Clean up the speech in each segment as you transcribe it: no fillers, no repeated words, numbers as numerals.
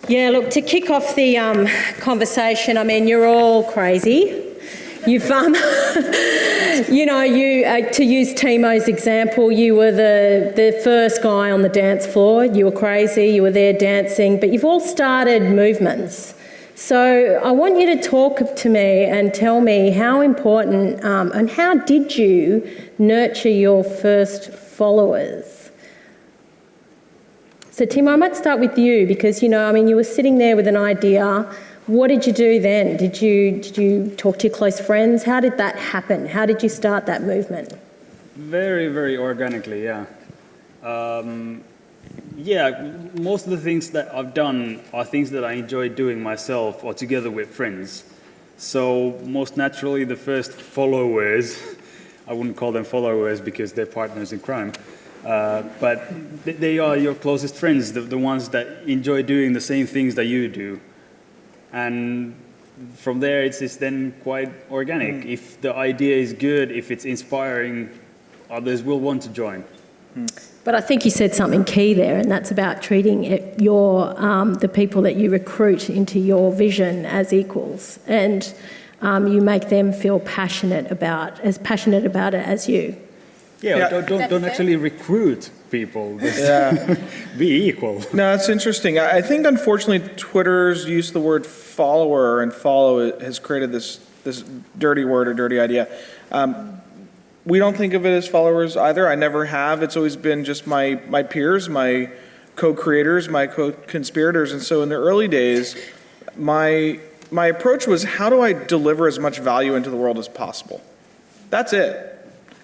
Yeah, look, to kick off the conversation, I mean, you're all crazy. You've, to use Timo's example, you were the first guy on the dance floor. You were crazy, you were there dancing, but you've all started movements. So I want you to talk to me and tell me how important and how did you nurture your first followers? So Timo, I might start with you because, you were sitting there with an idea. What did you do then? Did you talk to your close friends? How did that happen? How did you start that movement? Very, very organically, yeah. Most of the things that I've done are things that I enjoy doing myself or together with friends. So most naturally, the first followers, I wouldn't call them followers because they're partners in crime, but they are your closest friends, the ones that enjoy doing the same things that you do. And from there, it's then quite organic. If the idea is good, if it's inspiring, others will want to join. But I think you said something key there, and that's about treating the people that you recruit into your vision as equals, and you make them feel passionate about it as you. Yeah. Don't actually recruit people. Be equal. No, it's interesting. I think, unfortunately, Twitter's use of the word follower and follow has created this dirty word or dirty idea. We don't think of it as followers either. I never have. It's always been just my peers, my co-creators, my co-conspirators. And so in the early days, my approach was, how do I deliver as much value into the world as possible? That's it.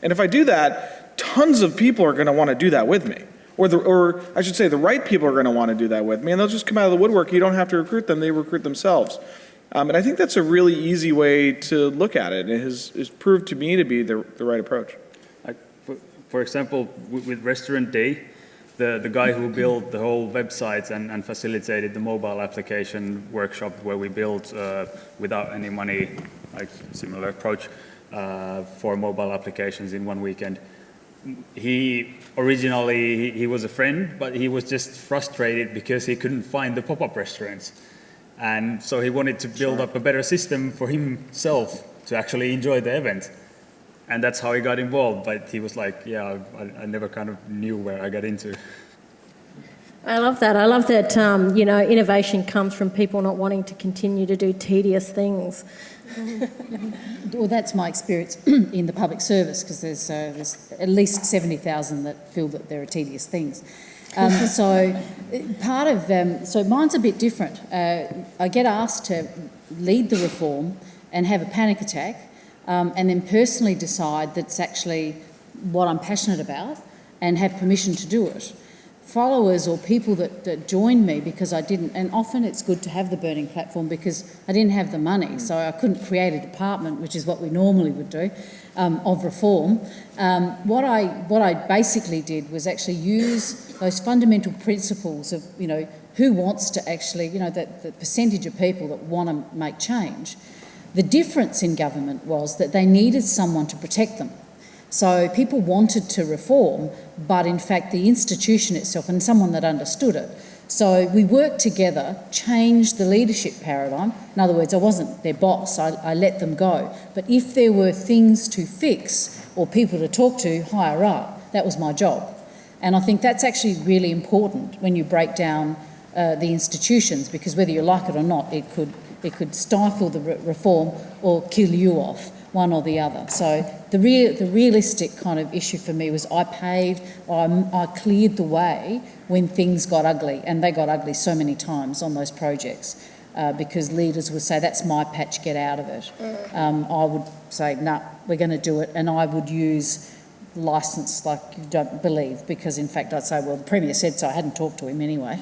And if I do that, tons of people are going to want to do that with me. Or I should say the right people are going to want to do that with me. And they'll just come out of the woodwork. You don't have to recruit them. They recruit themselves. And I think that's a really easy way to look at it. It has proved to me to be the right approach. For example, with Restaurant Day, the guy who built the whole website and facilitated the mobile application workshop where we built without any money, like similar approach for mobile applications in one weekend. He originally was a friend, but he was just frustrated because he couldn't find the pop-up restaurants. And so he wanted to build up a better system for himself to actually enjoy the event. And that's how he got involved. But he was like, I never kind of knew where I got into. I love that. Innovation comes from people not wanting to continue to do tedious things. Well, that's my experience in the public service, because there's at least 70,000 that feel that there are tedious things. So mine's a bit different. I get asked to lead the reform and have a panic attack, and then personally decide that's actually what I'm passionate about and have permission to do it. Followers or people that join me because I didn't, and often it's good to have the burning platform because I didn't have the money, so I couldn't create a department, which is what we normally would do, of reform. What I basically did was actually use those fundamental principles of, who wants to actually, the percentage of people that want to make change. The difference in government was that they needed someone to protect them. So people wanted to reform, but in fact the institution itself and someone that understood it. So we worked together, changed the leadership paradigm. In other words, I wasn't their boss, I let them go. But if there were things to fix or people to talk to higher up, that was my job. And I think that's actually really important when you break down the institutions, because whether you like it or not, it could stifle the reform or kill you off, one or the other. So the realistic kind of issue for me was I cleared the way when things got ugly, and they got ugly so many times on those projects because leaders would say, that's my patch, get out of it. I would say, no, we're going to do it, and I would use licence like you don't believe, because in fact I'd say, well, the Premier said so. I hadn't talked to him anyway.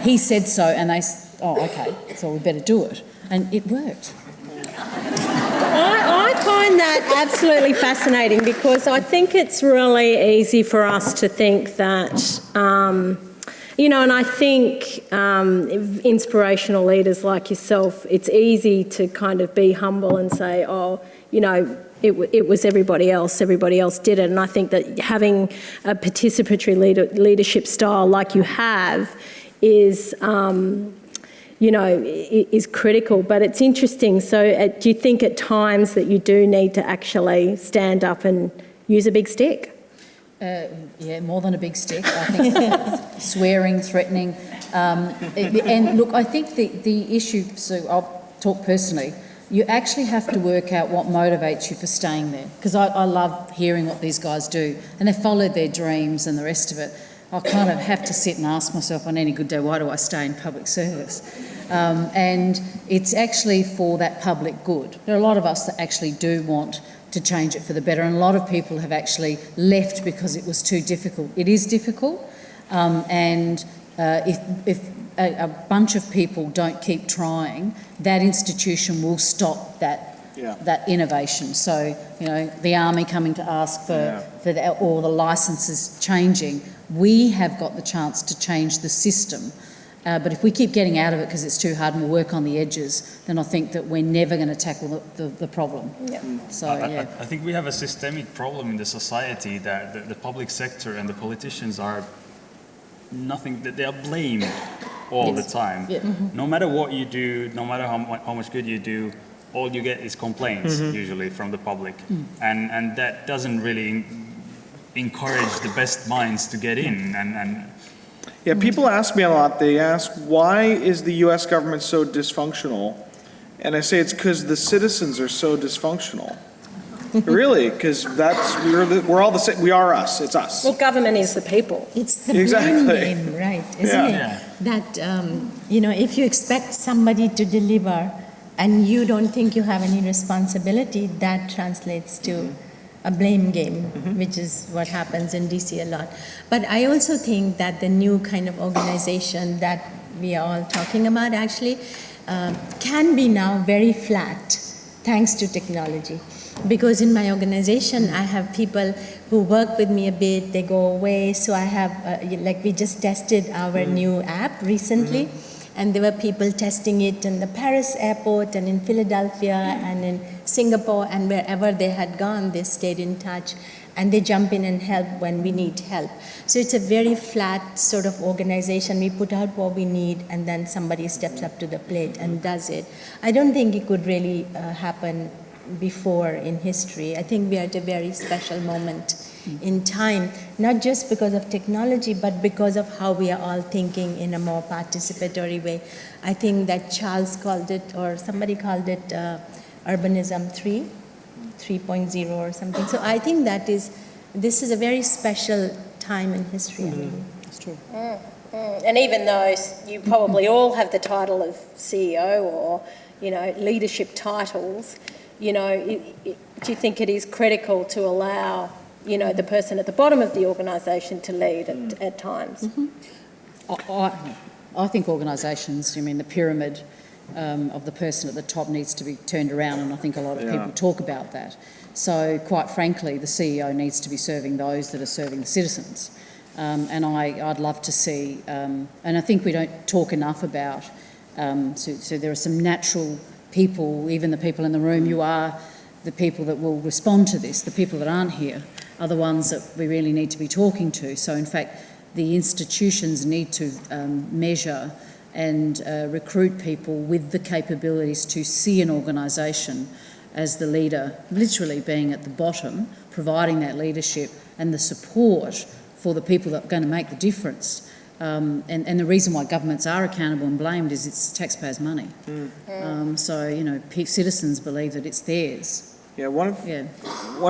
He said so, and they, okay, so we better do it. And it worked. I find that absolutely fascinating, because I think it's really easy for us to think that, and I think inspirational leaders like yourself, it's easy to kind of be humble and say, it was everybody else did it. And I think that having a participatory leadership style like you have is, is critical. But it's interesting. So do you think at times that you do need to actually stand up and use a big stick? Yeah, more than a big stick. I think swearing, threatening. And look, I think the issue, so I'll talk personally, you actually have to work out what motivates you for staying there. Because I love hearing what these guys do, and they followed their dreams and the rest of it. I kind of have to sit and ask myself on any good day, why do I stay in public service? And it's actually for that public good. There are a lot of us that actually do want to change it for the better, and a lot of people have actually left because it was too difficult. It is difficult, and if a bunch of people don't keep trying, that institution will stop that innovation. So, the army coming to ask for or the licences changing, we have got the chance to change the system. But if we keep getting out of it because it's too hard and we work on the edges, then I think that we're never going to tackle the problem. Yeah. So, I think we have a systemic problem in the society that the public sector and the politicians are nothing, that they are blamed all the time. Yeah. No matter what you do, no matter how much good you do, all you get is complaints usually from the public. And that doesn't really encourage the best minds to get in. Yeah, people ask me a lot, they ask, why is the US government so dysfunctional? And I say it's because the citizens are so dysfunctional. Really, because we're all the same, we are us, it's us. Well, government is the people. It's the Exactly. blame game, right, isn't it? Yeah. That, if you expect somebody to deliver and you don't think you have any responsibility, that translates to a blame game, which is what happens in DC a lot. But I also think that the new kind of organization that we are all talking about actually can be now very flat thanks to technology. Because in my organization, I have people who work with me a bit, they go away. So I have, we just tested our new app recently, and there were people testing it in the Paris airport and in Philadelphia and in Singapore, and wherever they had gone, they stayed in touch, and they jump in and help when we need help. So it's a very flat sort of organization. We put out what we need, and then somebody steps up to the plate and does it. I don't think it could really happen before in history. I think we are at a very special moment in time, not just because of technology, but because of how we are all thinking in a more participatory way. I think that Charles called it, or somebody called it Urbanism 3.0 or something. So I think this is a very special time in history. That's true. And even though you probably all have the title of CEO or, leadership titles, do you think it is critical to allow, the person at the bottom of the organisation to lead at times? I think organisations, the pyramid of the person at the top needs to be turned around, and I think a lot of people talk about that. So quite frankly, the CEO needs to be serving those that are serving the citizens. And I'd love to see, and I think we don't talk enough about, so there are some natural people, even the people in the room, you are the people that will respond to this. The people that aren't here are the ones that we really need to be talking to. So in fact, the institutions need to measure and recruit people with the capabilities to see an organisation as the leader, literally being at the bottom, providing that leadership and the support for the people that are going to make the difference. And the reason why governments are accountable and blamed is it's taxpayers' money. So, citizens believe that it's theirs. Yeah, one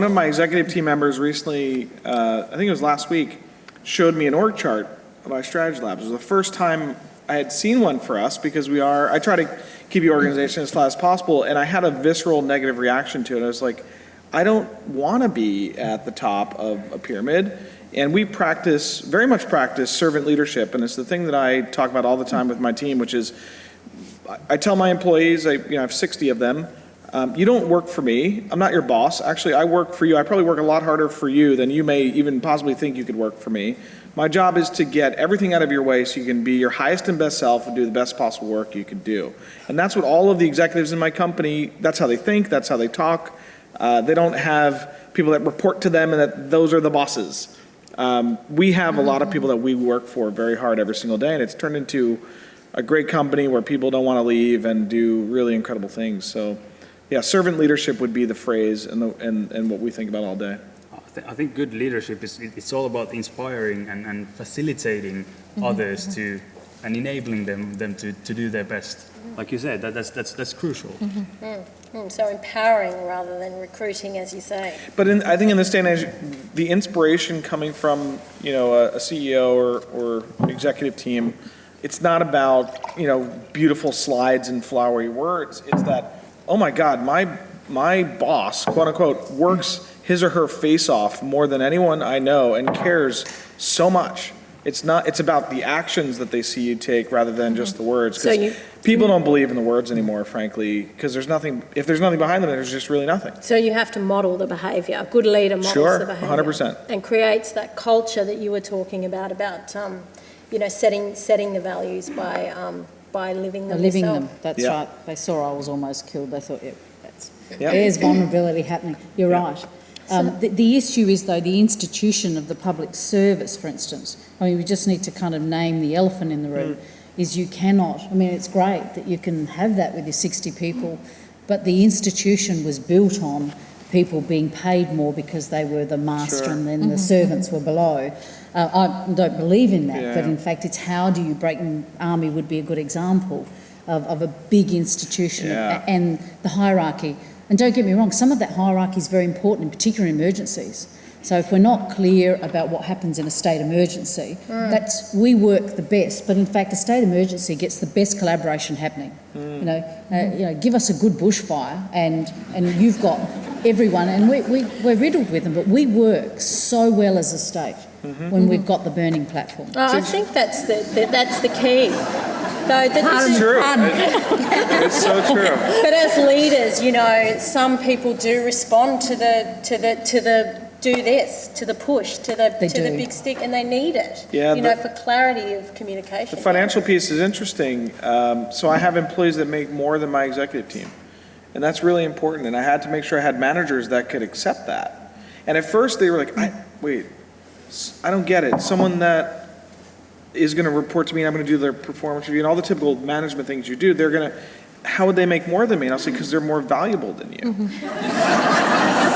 of my executive team members recently, I think it was last week, showed me an org chart of our strategy labs. It was the first time I had seen one for us, because I try to keep the organization as flat as possible, and I had a visceral negative reaction to it. I was like, I don't want to be at the top of a pyramid. And we very much practice servant leadership, and it's the thing that I talk about all the time with my team, which is, I tell my employees, I have 60 of them, you don't work for me. I'm not your boss. Actually, I work for you. I probably work a lot harder for you than you may even possibly think you could work for me. My job is to get everything out of your way so you can be your highest and best self and do the best possible work you could do. And that's what all of the executives in my company, that's how they think, that's how they talk. They don't have people that report to them and that those are the bosses. We have a lot of people that we work for very hard every single day, and it's turned into a great company where people don't want to leave and do really incredible things. So, yeah, servant leadership would be the phrase and what we think about all day. I think good leadership it's all about inspiring and facilitating others to and enabling them to do their best. Like you said, that's crucial. So empowering rather than recruiting, as you say. But I think in this day and age, the inspiration coming from a CEO or an executive team, it's not about beautiful slides and flowery words. It's that, oh my God, my boss, quote unquote, works his or her face off more than anyone I know and cares so much. It's about the actions that they see you take rather than just the words. Because people don't believe in the words anymore, frankly, because if there's nothing behind them, there's just really nothing. So you have to model the behavior. A good leader models the behavior. 100%. And creates that culture that you were talking about setting the values by living them Living yourself. them, that's right. They saw I was almost killed. They thought, Yeah. there's vulnerability happening. You're right. The issue is, though, the institution of the public service, for instance. I mean, we just need to kind of name the elephant in the room, is you cannot, I mean, it's great that you can have that with your 60 people, but the institution was built on people being paid more because they were the master and then the servants were below. I don't believe in that, but in fact it's how do you break, Army would be a good example of a big institution and the hierarchy. And don't get me wrong, some of that hierarchy is very important, in particular in emergencies. So if we're not clear about what happens in a state emergency, we work the best, but in fact a state emergency gets the best collaboration happening. Give us a good bushfire and you've got everyone, and we're riddled with them, but we work so well as a state when we've got the burning platform. I think that's the key. It's true. It's so true. But as leaders, some people do respond to the do this, to the push, to the big stick, and they need it. Yeah, for clarity of communication. The financial piece is interesting. So I have employees that make more than my executive team, and that's really important. And I had to make sure I had managers that could accept that. And at first they were like, I don't get it. Someone that is going to report to me and I'm going to do their performance review and all the typical management things you do, how would they make more than me? And I'll say, because they're more valuable than you.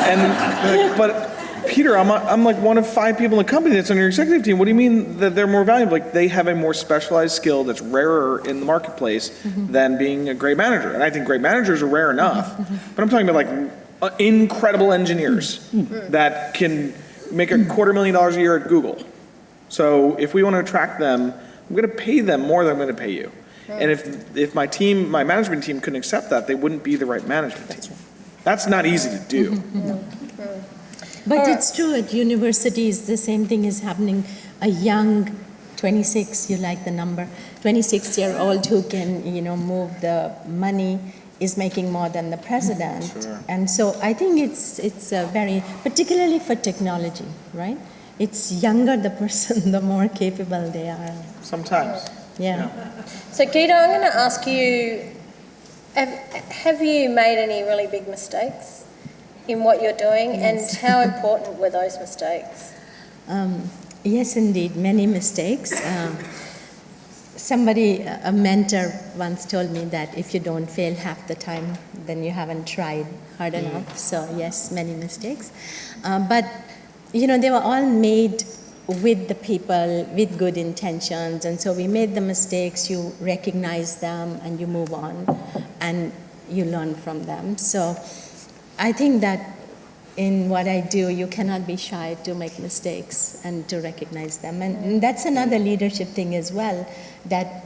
And they're like, but Peter, I'm like one of 5 people in the company that's on your executive team. What do you mean that they're more valuable? Like, they have a more specialized skill that's rarer in the marketplace than being a great manager. And I think great managers are rare enough. But I'm talking about like incredible engineers that can make $250,000 a year at Google. So if we want to attract them, I'm going to pay them more than I'm going to pay you. And if my management team couldn't accept that, they wouldn't be the right management team. That's not easy to do. But it's true, at universities, the same thing is happening. A young 26, you like the number, 26-year-old who can, move the money is making more than the president. And so I think it's very, particularly for technology, right? It's younger the person, the more capable they are. Sometimes. Yeah. So Gita, I'm going to ask you, have you made any really big mistakes in what you're doing, and how important were those mistakes? Yes, indeed, many mistakes. Somebody, a mentor once told me that if you don't fail half the time, then you haven't tried hard enough. So yes, many mistakes. But they were all made with the people, with good intentions. And so we made the mistakes, you recognize them, and you move on, and you learn from them. So I think that in what I do, you cannot be shy to make mistakes and to recognize them. And that's another leadership thing as well, that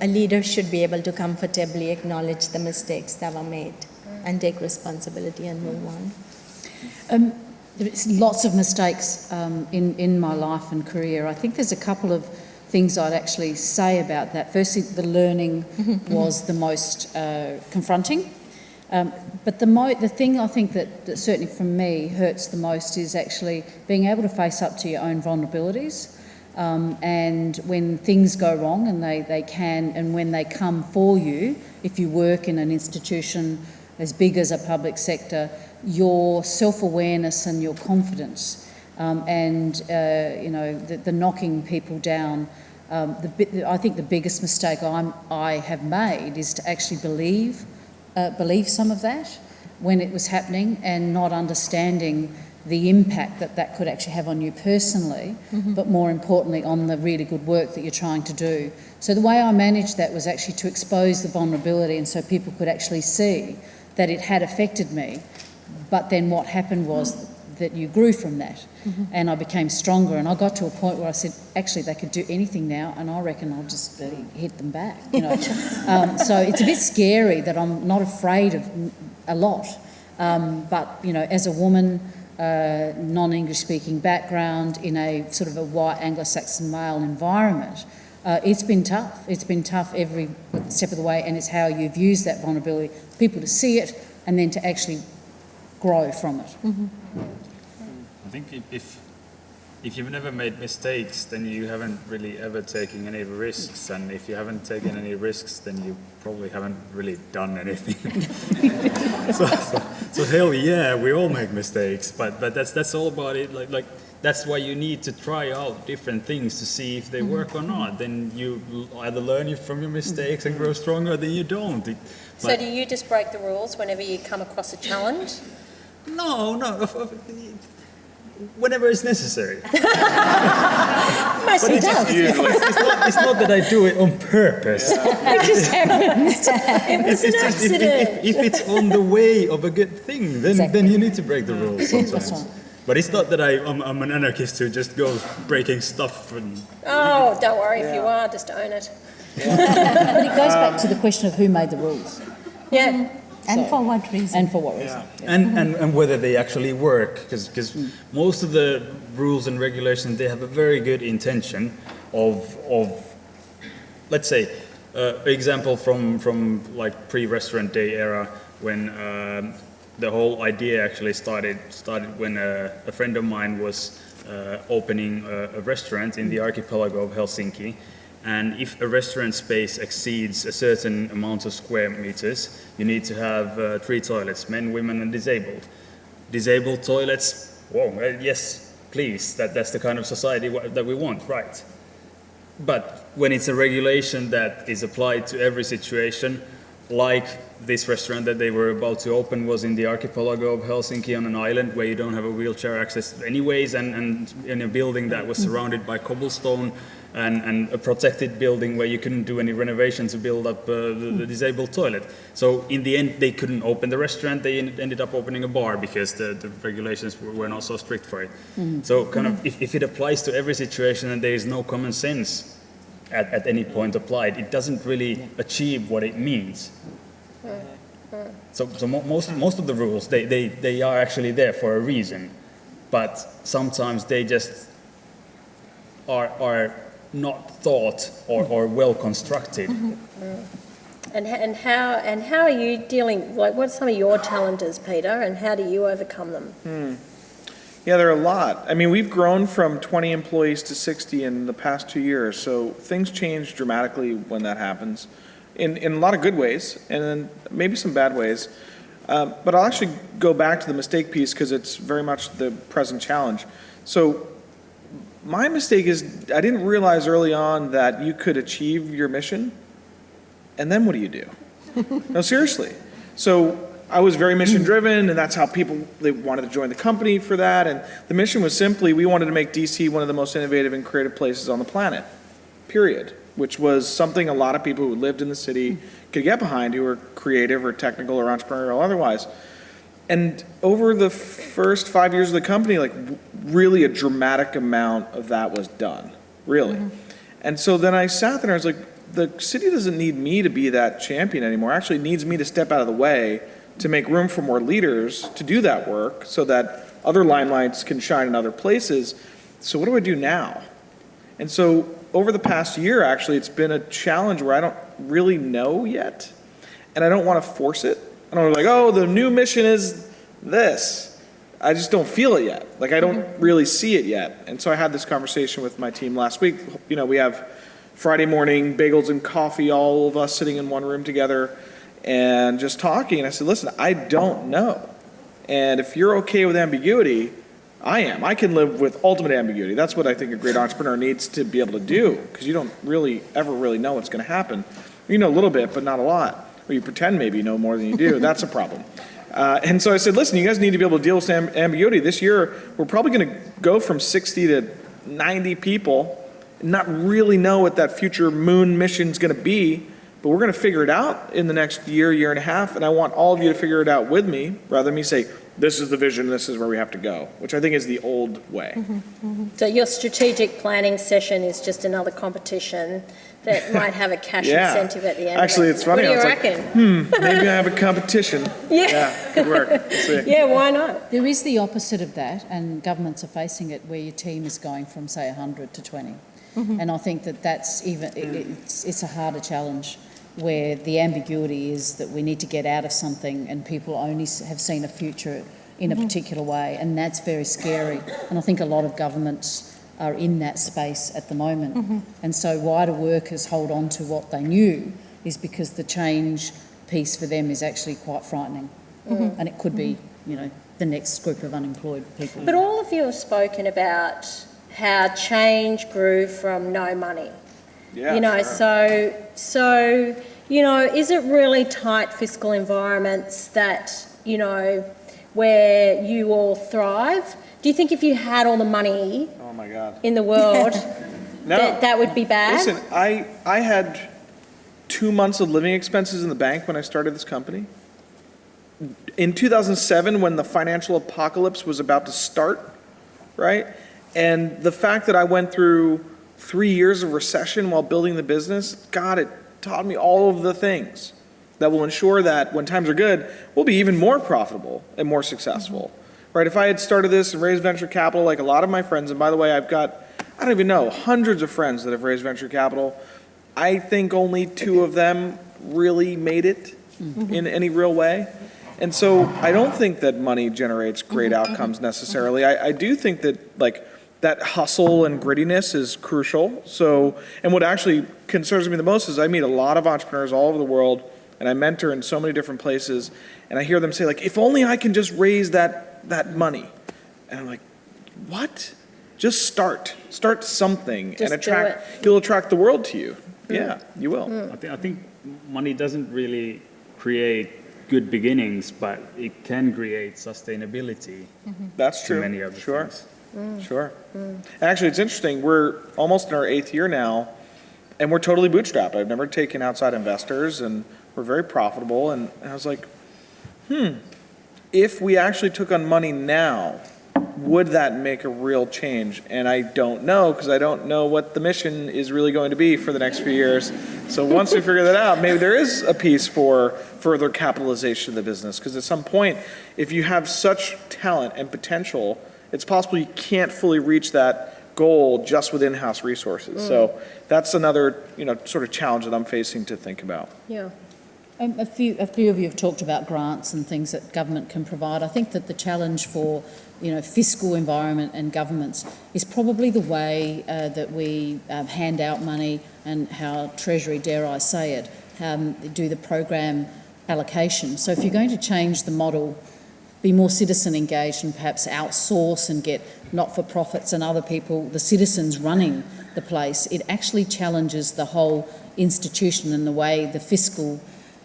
a leader should be able to comfortably acknowledge the mistakes that were made and take responsibility and move on. There's lots of mistakes in my life and career. I think there's a couple of things I'd actually say about that. Firstly, the learning was the most confronting. But the thing I think that certainly for me hurts the most is actually being able to face up to your own vulnerabilities. And when things go wrong, and they can, and when they come for you, if you work in an institution as big as a public sector, your self-awareness and your confidence The knocking people down. I think the biggest mistake I have made is to actually believe some of that when it was happening, and not understanding the impact that could actually have on you personally, but more importantly on the really good work that you're trying to do. So the way I managed that was actually to expose the vulnerability, and so people could actually see that it had affected me. But then what happened was that you grew from that, and I became stronger, and I got to a point where I said, actually they could do anything now, and I reckon I'll just hit them back, So it's a bit scary that I'm not afraid of a lot, but as a woman, non-English speaking background in a sort of a white Anglo-Saxon male environment, it's been tough. It's been tough every step of the way, and it's how you've used that vulnerability, people to see it and then to actually grow from it. I think if you've never made mistakes, then you haven't really ever taken any risks, and if you haven't taken any risks, then you probably haven't really done anything. so hell yeah, we all make mistakes, but that's all about it. Like that's why you need to try out different things to see if they work or not. Then you either learn from your mistakes and grow stronger, then you don't. So do you just break the rules whenever you come across a challenge? No. Whenever it's necessary. Mostly does. It's not that I do it on purpose. It just happens. It was an accident. If it's on the way of a good thing, then you need to break the rules sometimes. That's right. But it's not that I'm an anarchist who just goes breaking stuff. Oh, don't worry if you are, just own it. But it goes back to the question of who made the rules. Yeah. And for what reason? And for what reason. And whether they actually work, because most of the rules and regulations, they have a very good intention of let's say, example from like pre-restaurant day era, when the whole idea actually started when a friend of mine was opening a restaurant in the archipelago of Helsinki. And if a restaurant space exceeds a certain amount of square meters, you need to have 3 toilets, men, women, and disabled. Disabled toilets, yes, please, that's the kind of society that we want, right? But when it's a regulation that is applied to every situation, like this restaurant that they were about to open was in the archipelago of Helsinki on an island where you don't have a wheelchair access anyways, and in a building that was surrounded by cobblestone, and a protected building where you couldn't do any renovation to build up the disabled toilet. So in the end, they couldn't open the restaurant. They ended up opening a bar because the regulations were not so strict for it. So kind of if it applies to every situation and there is no common sense at any point applied, it doesn't really achieve what it means. So most of the rules, they are actually there for a reason, but sometimes they just are not thought or well constructed. And how are you dealing, like what's some of your challenges, Peter, and how do you overcome them? Yeah, there are a lot. I mean, we've grown from 20 employees to 60 in the past 2 years, so things change dramatically when that happens, in a lot of good ways, and then maybe some bad ways. But I'll actually go back to the mistake piece because it's very much the present challenge. So my mistake is I didn't realize early on that you could achieve your mission, and then what do? No, seriously. So I was very mission driven, and that's how they wanted to join the company for that. And the mission was simply, we wanted to make DC one of the most innovative and creative places on the planet, period. Which was something a lot of people who lived in the city could get behind, who were creative or technical or entrepreneurial otherwise. And over the first 5 years of the company, like really a dramatic amount of that was done, really. And so then I sat there and I was like, the city doesn't need me to be that champion anymore. It actually needs me to step out of the way to make room for more leaders to do that work so that other limelights can shine in other places. So what do I do now? And so over the past year, actually, it's been a challenge where I don't really know yet, and I don't want to force it. I don't like, oh, the new mission is this. I just don't feel it yet. Like, I don't really see it yet. And so I had this conversation with my team last week. You know, we have Friday morning bagels and coffee, all of us sitting in one room together and just talking. And I said, listen, I don't know. And if you're okay with ambiguity, I am. I can live with ultimate ambiguity. That's what I think a great entrepreneur needs to be able to do, because you don't really ever really know what's going to happen. You know a little bit, but not a lot. Or you pretend maybe you know more than you do. That's a problem. And so I said, listen, you guys need to be able to deal with some ambiguity. This year, we're probably going to go from 60 to 90 people and not really know what that future moon mission is going to be, but we're going to figure it out in the next year, year and a half, and I want all of you to figure it out with me, rather than me say, this is the vision, this is where we have to go, which I think is the old way. So your strategic planning session is just another competition that might have a cash incentive at the end Actually, of it. it's funny. What do you I was reckon? like, maybe I have a competition. Yeah. Good work. We'll see. Yeah, why not? There is the opposite of that, and governments are facing it, where your team is going from, say, 100 to 20. And I think that's even, it's a harder challenge, where the ambiguity is that we need to get out of something and people only have seen a future in a particular way, and that's very scary. And I think a lot of governments are in that space at the moment. And so why do workers hold on to what they knew is because the change piece for them is actually quite frightening. And it could be, the next group of unemployed people. But all of you have spoken about how change grew from no money. Yeah, So, is it really tight fiscal environments that, where you all thrive? Do you think if you had all the money Oh my God. in the world, No. that would be bad? Listen, I had 2 months of living expenses in the bank when I started this company. In 2007, when the financial apocalypse was about to start, right? And the fact that I went through 3 years of recession while building the business, God, it taught me all of the things that will ensure that when times are good, we'll be even more profitable and more successful, right? If I had started this and raised venture capital like a lot of my friends, and by the way, I've got, I don't even know, hundreds of friends that have raised venture capital. I think only 2 of them really made it in any real way. And so I don't think that money generates great outcomes necessarily. I do think that that hustle and grittiness is crucial. So, and what actually concerns me the most is I meet a lot of entrepreneurs all over the world, and I mentor in so many different places, and I hear them say, if only I can just raise that money. And I'm like, what? Just start something, Just and you'll attract the world to you. Yeah, you will. I think money doesn't really create good beginnings, but it can create sustainability. That's true. To many other things. Sure. Actually, it's interesting. We're almost in our 8th year now, and we're totally bootstrapped. I've never taken outside investors, and we're very profitable. And I was like, if we actually took on money now, would that make a real change? And I don't know, because I don't know what the mission is really going to be for the next few years. So once we figure that out, maybe there is a piece for further capitalization of the business. Because at some point, if you have such talent and potential, it's possible you can't fully reach that goal just with in-house resources. So that's another, sort of challenge that I'm facing to think about. Yeah. A few of you have talked about grants and things that government can provide. I think that the challenge for fiscal environment and governments is probably the way that we hand out money and how Treasury, dare I say it, do the program allocation. So if you're going to change the model, be more citizen engaged and perhaps outsource and get not-for-profits and other people, the citizens running the place, it actually challenges the whole institution and the way the fiscal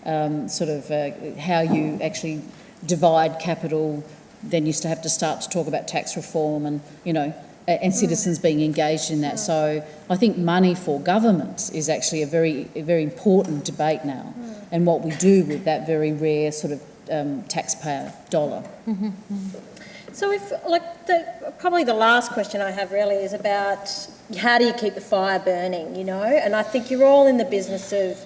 how you actually divide capital. Then you have to start to talk about tax reform and, and citizens being engaged in that. So I think money for governments is actually a very important debate now, and what we do with that very rare sort of taxpayer dollar. So if, probably the last question I have really is about how do you keep the fire burning, And I think you're all in the business of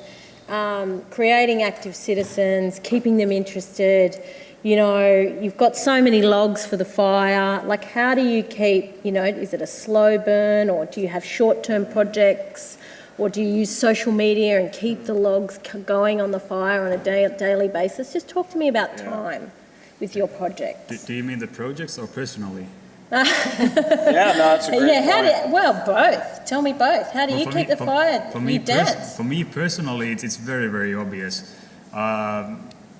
creating active citizens, keeping them interested. You've got so many logs for the fire. How do you keep, is it a slow burn, or do you have short-term projects, or do you use social media and keep the logs going on the fire on a daily basis? Just talk to me about time with your projects. Do you mean the projects or personally? Yeah, no, that's a great point. Both. Tell me both. How do you keep the fire? You dance. For me personally, it's very, very obvious.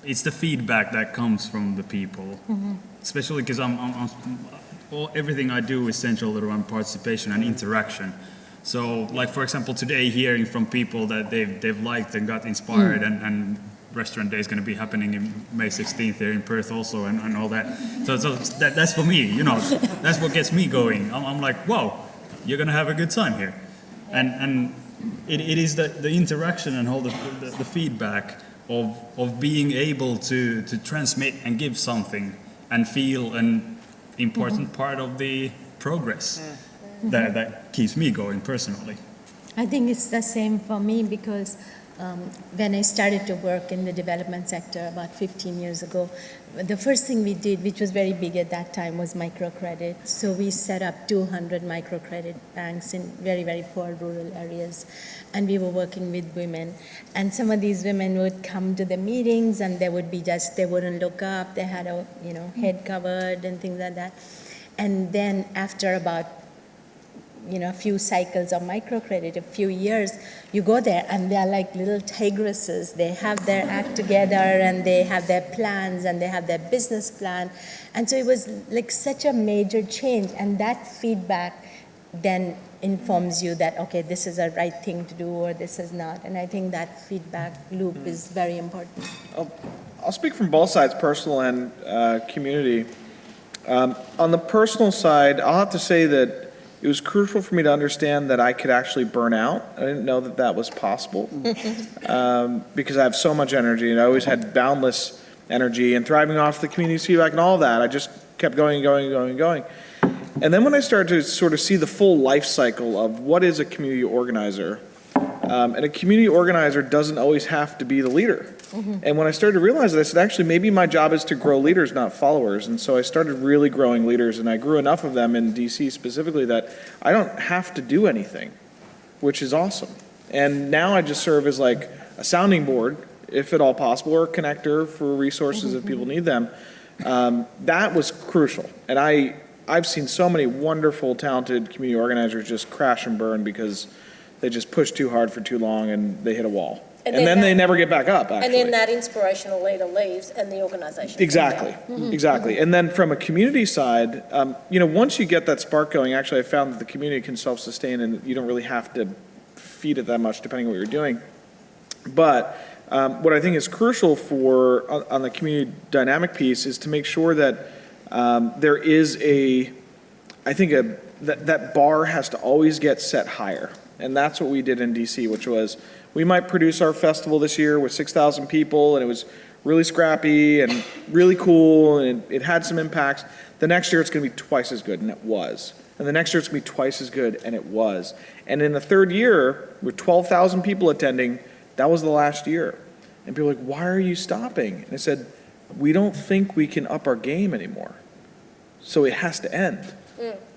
It's the feedback that comes from the people, especially because everything I do is central around participation and interaction. So, like for example, today hearing from people that they've liked and got inspired, and Restaurant Day is going to be happening in May 16th here in Perth also, and all that. So that's for me, you know, that's what gets me going. I'm like, wow, you're going to have a good time here, and it is the interaction and all the feedback of being able to transmit and give something and feel an important part of the progress that keeps me going personally. I think it's the same for me because when I started to work in the development sector about 15 years ago, the first thing we did, which was very big at that time, was microcredit. So we set up 200 microcredit banks in very, very poor rural areas. And we were working with women. And some of these women would come to the meetings and they would be they wouldn't look up. They had a, head covered and things like that. And then after about a few cycles of microcredit, a few years, you go there and they're like little tigresses. They have their act together and they have their plans and they have their business plan. And so it was like such a major change. And that feedback then informs you that, okay, this is a right thing to do or this is not. And I think that feedback loop is very important. I'll speak from both sides, personal and community. On the personal side, I'll have to say that it was crucial for me to understand that I could actually burn out. I didn't know that that was possible because I have so much energy and I always had boundless energy and thriving off the community's feedback and all of that. I just kept going. And then when I started to sort of see the full life cycle of what is a community organizer, and a community organizer doesn't always have to be the leader. And when I started to realize that, I said, actually, maybe my job is to grow leaders, not followers. And so I started really growing leaders, and I grew enough of them in DC specifically that I don't have to do anything, which is awesome. And now I just serve as like a sounding board, if at all possible, or a connector for resources if people need them. That was crucial. And I've seen so many wonderful, talented community organizers just crash and burn because they just push too hard for too long and they hit a wall. And then they never get back up, actually. And then that inspirational leader leaves and the organisation. Exactly, exactly. And then from a community side, once you get that spark going, actually I found that the community can self-sustain and you don't really have to feed it that much depending on what you're doing. But what I think is crucial on the community dynamic piece is to make sure that there is that bar has to always get set higher. And that's what we did in DC, which was we might produce our festival this year with 6,000 people, and it was really scrappy and really cool, and it had some impacts. The next year it's going to be twice as good, and it was. And the next year it's going to be twice as good, and it was. And in the third year, with 12,000 people attending, that was the last year. And people were like, why are you stopping? And I said, we don't think we can up our game anymore. So it has to end.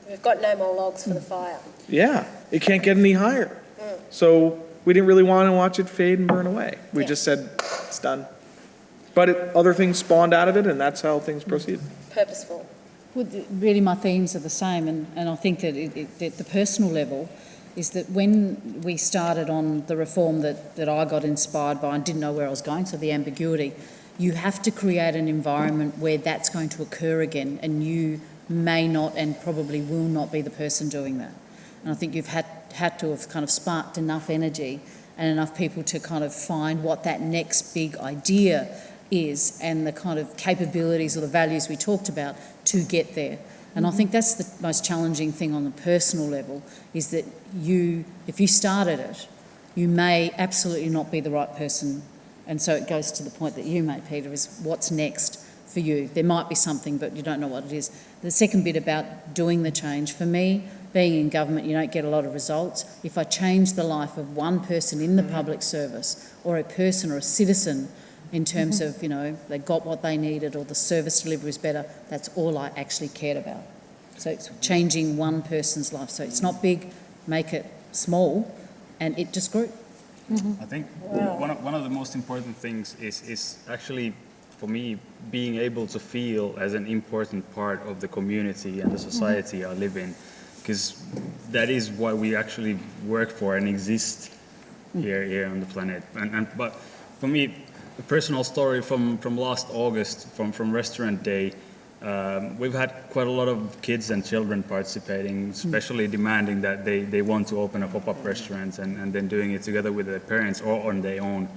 We've got no more logs for the fire. Yeah, it can't get any higher. So we didn't really want to watch it fade and burn away. We just said, it's done. But other things spawned out of it, and that's how things proceed. Purposeful. Well, really my themes are the same, and I think that at the personal level is that when we started on the reform that I got inspired by and didn't know where I was going, so the ambiguity, you have to create an environment where that's going to occur again, and you may not and probably will not be the person doing that. And I think you've had to have kind of sparked enough energy and enough people to kind of find what that next big idea is and the kind of capabilities or the values we talked about to get there. And I think that's the most challenging thing on the personal level is that if you started it, you may absolutely not be the right person. And so it goes to the point that you made, Peter, is what's next for you. There might be something, but you don't know what it is. The second bit about doing the change, for me, being in government, you don't get a lot of results. If I change the life of one person in the public service or a person or a citizen in terms of, they got what they needed or the service delivery is better, that's all I actually cared about. So it's changing one person's life. So it's not big, make it small, and it just grew. I think one of the most important things is actually, for me, being able to feel as an important part of the community and the society I live in, because that is what we actually work for and exist here on the planet. But for me, a personal story from last August, from Restaurant Day, We've had quite a lot of kids and children participating, especially demanding that they want to open a pop-up restaurant and then doing it together with their parents or on their own.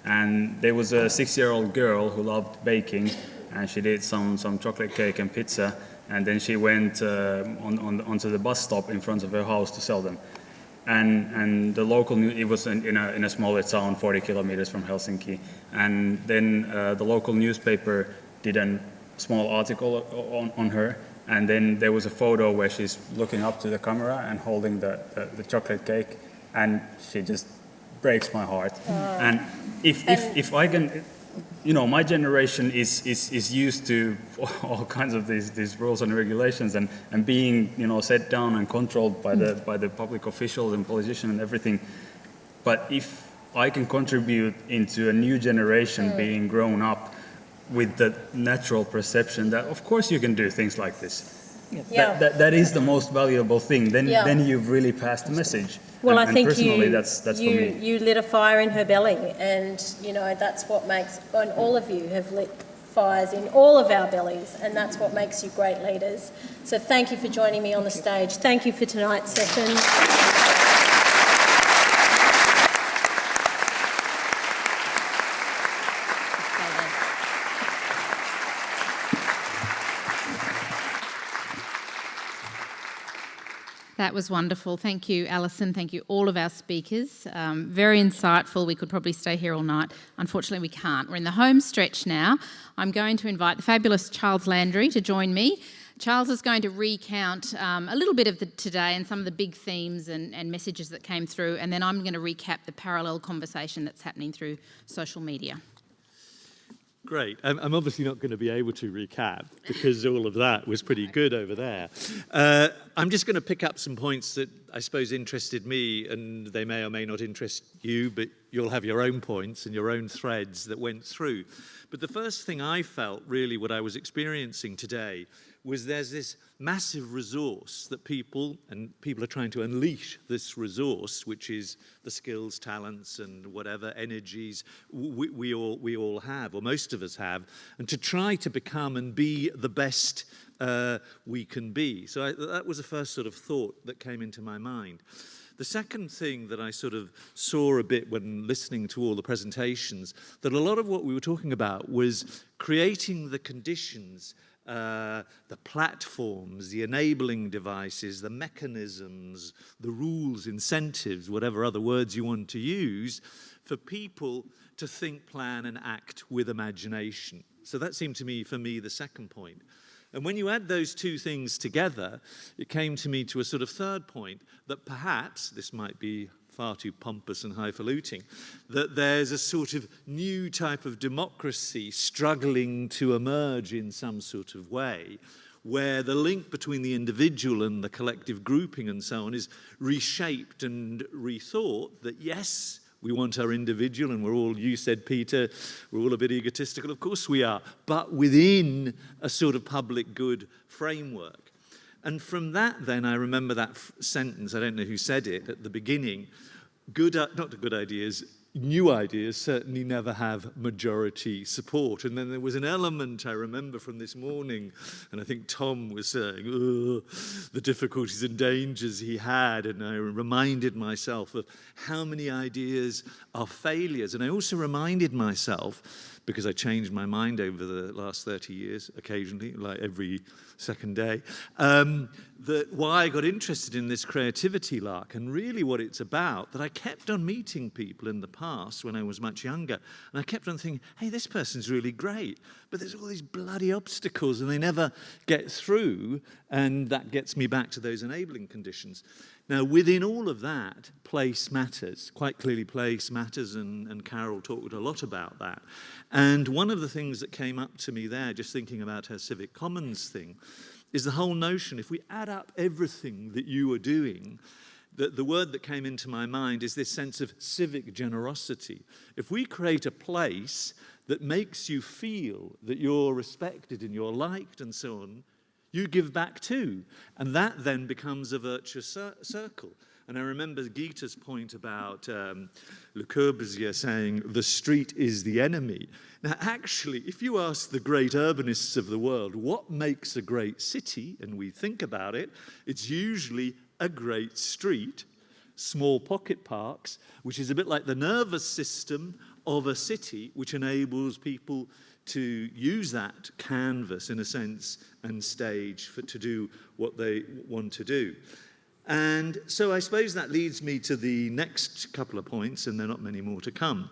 And there was a 6-year-old girl who loved baking, and she did some chocolate cake and pizza, and then she went onto the bus stop in front of her house to sell them. And the local news, it was in a smaller town, 40 kilometers from Helsinki, and then the local newspaper did a small article on her, and then there was a photo where she's looking up to the camera and holding the chocolate cake, and she just breaks my heart. And if I can, you know, my generation is used to all kinds of these rules and regulations and being, you know, set down and controlled by the public officials and politicians and everything. But if I can contribute into a new generation being grown up with the natural perception that of course you can do things like this. That is the most valuable thing. Then you've really passed the message. Well, and I think personally, that's for me. you lit a fire in her belly, and you know that's what makes. And all of you have lit fires in all of our bellies, and that's what makes you great leaders. So thank you for joining me on the stage. Thank you for tonight's session. That was wonderful. Thank you, Alison. Thank you, all of our speakers. Very insightful. We could probably stay here all night. Unfortunately, we can't. We're in the home stretch now. I'm going to invite the fabulous Charles Landry to join me. Charles is going to recount a little bit of today and some of the big themes and messages that came through, and then I'm going to recap the parallel conversation that's happening through social media. Great. I'm obviously not going to be able to recap because all of that was pretty good over there. I'm just going to pick up some points that I suppose interested me, and they may or may not interest you, but you'll have your own points and your own threads that went through. But the first thing I felt, really what I was experiencing today, was there's this massive resource that people are trying to unleash this resource, which is the skills, talents, and whatever energies we all have, or most of us have, and to try to become and be the best we can be. So that was the first sort of thought that came into my mind. The second thing that I sort of saw a bit when listening to all the presentations, that a lot of what we were talking about was creating the conditions, the platforms, the enabling devices, the mechanisms, the rules, incentives, whatever other words you want to use, for people to think, plan, and act with imagination. So that seemed to me, for me, the second point. And when you add those two things together, it came to me to a sort of third point, that perhaps, this might be far too pompous and highfalutin, that there's a sort of new type of democracy struggling to emerge in some sort of way, where the link between the individual and the collective grouping and so on is reshaped and rethought, that yes, we want our individual, and we're all, you said, Peter, we're all a bit egotistical, of course we are, but within a sort of public good framework. And from that, then, I remember that sentence, I don't know who said it, at the beginning, not good ideas, new ideas certainly never have majority support. And then there was an element I remember from this morning, and I think Tom was saying, the difficulties and dangers he had, and I reminded myself of how many ideas are failures. And I also reminded myself, because I changed my mind over the last 30 years, occasionally, like every second day, that why I got interested in this creativity lark, and really what it's about, that I kept on meeting people in the past when I was much younger, and I kept on thinking, hey, this person's really great, but there's all these bloody obstacles, and they never get through, and that gets me back to those enabling conditions. Now, within all of that, place matters. Quite clearly, place matters, and Carol talked a lot about that. And one of the things that came up to me there, just thinking about her Civic Commons thing, is the whole notion, if we add up everything that you are doing, the word that came into my mind is this sense of civic generosity. If we create a place that makes you feel that you're respected and you're liked and so on, you give back too. And that then becomes a virtuous circle. And I remember Gita's point about Le Corbusier saying, the street is the enemy. Now, actually, if you ask the great urbanists of the world, what makes a great city, and we think about it, it's usually a great street, small pocket parks, which is a bit like the nervous system of a city, which enables people to use that canvas, in a sense, and stage to do what they want to do. And so I suppose that leads me to the next couple of points, and there are not many more to come,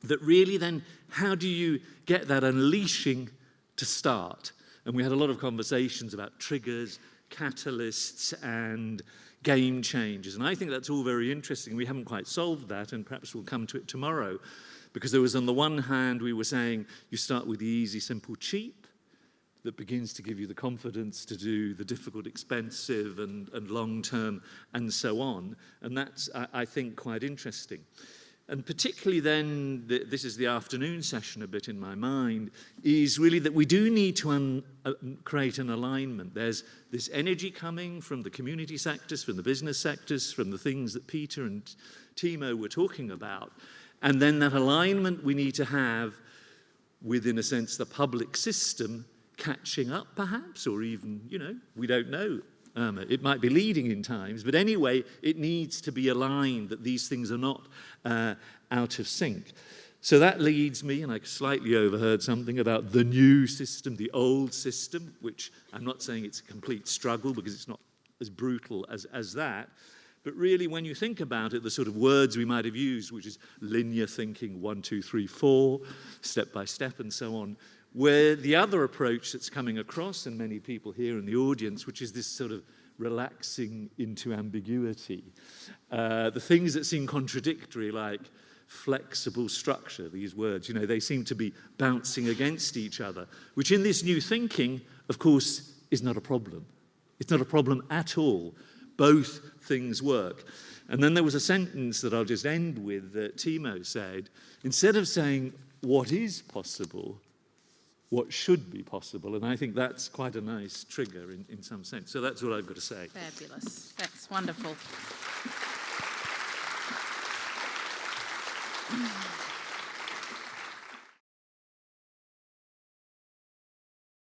that really then, how do you get that unleashing to start? And we had a lot of conversations about triggers, catalysts, and game changers. And I think that's all very interesting. We haven't quite solved that, and perhaps we'll come to it tomorrow. Because there was, on the one hand, we were saying you start with the easy, simple, cheap, that begins to give you the confidence to do the difficult, expensive, and long-term, and so on. And that's, I think, quite interesting. And particularly then, this is the afternoon session a bit in my mind, is really that we do need to create an alignment. There's this energy coming from the community sectors, from the business sectors, from the things that Peter and Timo were talking about. And then that alignment we need to have with, in a sense, the public system catching up, perhaps, or even, we don't know. It might be leading in times, but anyway, it needs to be aligned that these things are not out of sync. So that leads me, and I slightly overheard something about the new system, the old system, which I'm not saying it's a complete struggle because it's not as brutal as that. But really, when you think about it, the sort of words we might have used, which is linear thinking, 1, 2, 3, 4, step by step, and so on, where the other approach that's coming across, and many people here in the audience, which is this sort of relaxing into ambiguity. The things that seem contradictory, like flexible structure, these words, they seem to be bouncing against each other, which in this new thinking, of course, is not a problem. It's not a problem at all. Both things work. And then there was a sentence that I'll just end with that Timo said, instead of saying what is possible, what should be possible. And I think that's quite a nice trigger in some sense. So that's what I've got to say. Fabulous. That's wonderful.